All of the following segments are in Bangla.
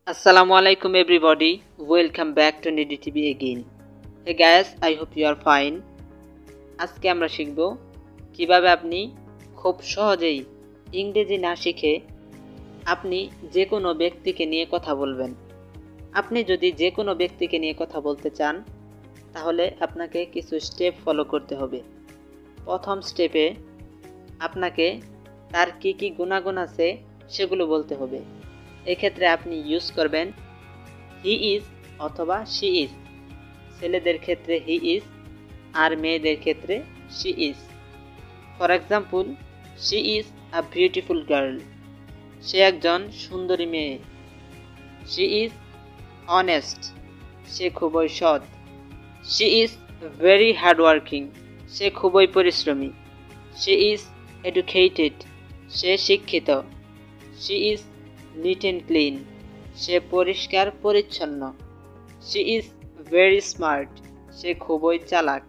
Assalamualaikum everybody, welcome back to Nidhi TV again. Hey guys, I hope you are fine. আজকে আমরা শিখব কিভাবে আপনি খুব সহজেই ইংরেজি না শিখে আপনি যে কোনো ব্যক্তিকে নিয়ে কথা বলবেন। আপনি যদি যে কোনো ব্যক্তিকে নিয়ে কথা বলতে চান তাহলে আপনাকে কিছু স্টেপ ফলো করতে হবে। প্রথম স্টেপে আপনাকে তার কি গুণাগুণ আছে সেগুলো বলতে হবে। এক্ষেত্রে আপনি ইউজ করবেন হি ইজ অথবা শি ইজ। ছেলেদের ক্ষেত্রে হি ইজ আর মেয়েদের ক্ষেত্রে she is. For example, she is a beautiful girl. সে একজন সুন্দরী মেয়ে। She is honest. সে খুবই সৎ। She is very hardworking. সে খুবই পরিশ্রমী। She is educated. সে শিক্ষিত। She is neat and clean. সে পরিষ্কার পরিচ্ছন্ন। She is very smart. সে খুবই চালাক।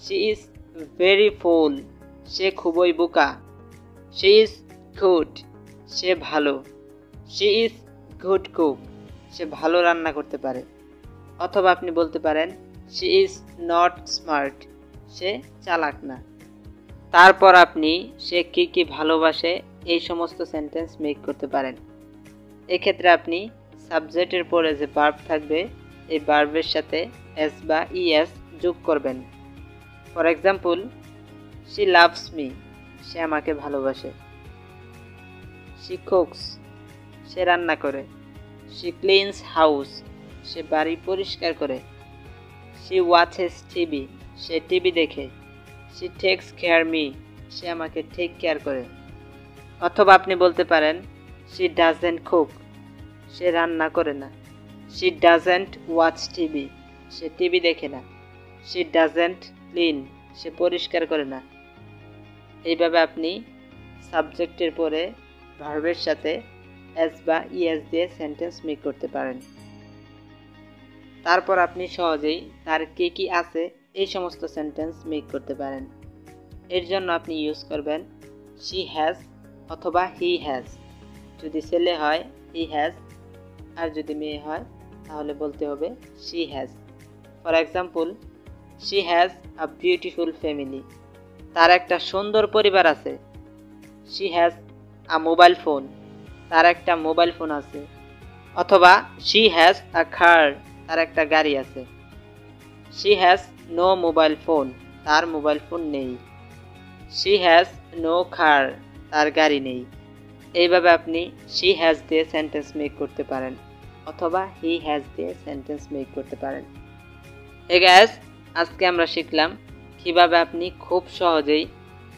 She is very fool. সে খুবই বোকা। She is good. সে ভালো। She is good cook. সে ভালো রান্না করতে পারে। অথবা আপনি বলতে পারেন শি ইজ নট স্মার্ট। সে চালাক না। তারপর আপনি সে কি ভালোবাসে এই সমস্ত সেন্টেন্স মেক করতে পারেন। এক্ষেত্রে আপনি সাবজেক্টের পরে যে ভার্ব থাকবে এই ভার্বের সাথে এস বা ইএস যোগ করবেন। For example, she loves me. সে আমাকে ভালোবাসে। She cooks. সে রান্না করে। She ক্লিনস house. সে বাড়ি পরিষ্কার করে। She watches TV. সে টিভি দেখে। She takes care me. সে আমাকে টেক কেয়ার করে। অথবা আপনি বলতে পারেন শি ডাজেন্ট কুক। সে রান্না করে না। She doesn't watch TV. সে টিভি দেখে না। She doesn't clean. সে পরিষ্কার করে না। এইভাবে আপনি সাবজেক্টের পরে ভার্বের সাথে এস বা ইএস দিয়ে সেন্টেন্স মেক করতে পারেন। তারপর আপনি সহজেই তার কি আছে এই সমস্ত সেন্টেন্স মেক করতে পারেন। এর জন্য আপনি ইউজ করবেন শি হ্যাজ অথবা হি হ্যাজ। যদি ছেলে হয় হি হ্যাজ, আর যদি মেয়ে হয় তাহলে বলতে হবে she has. For example, she has a beautiful family. তার একটা সুন্দর পরিবার আছে। She has a mobile phone. তার একটা মোবাইল ফোন আছে। অথবা শি হ্যাজ আ কার। তার একটা গাড়ি আছে। She has no mobile phone. তার মোবাইল ফোন নেই। She has no car. তার গাড়ি নেই। এইভাবে আপনি শি হ্যাজ দিয়ে সেন্টেন্স মেক করতে পারেন অথবা হি হ্যাজ দিয়ে সেন্টেন্স মেক করতে পারেন। হে গাইস, আজকে আমরা শিখলাম কিভাবে আপনি খুব সহজেই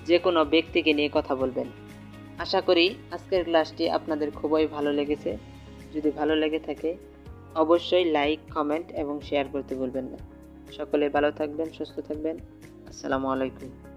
যে কোনো ব্যক্তিকে নিয়ে কথা বলবেন। আশা করি আজকের ক্লাসটি আপনাদের খুবই ভালো লেগেছে। যদি ভালো লেগে থাকে অবশ্যই লাইক, কমেন্ট এবং শেয়ার করতে ভুলবেন না। সকলে ভালো থাকবেন, সুস্থ থাকবেন। আসসালামু আলাইকুম।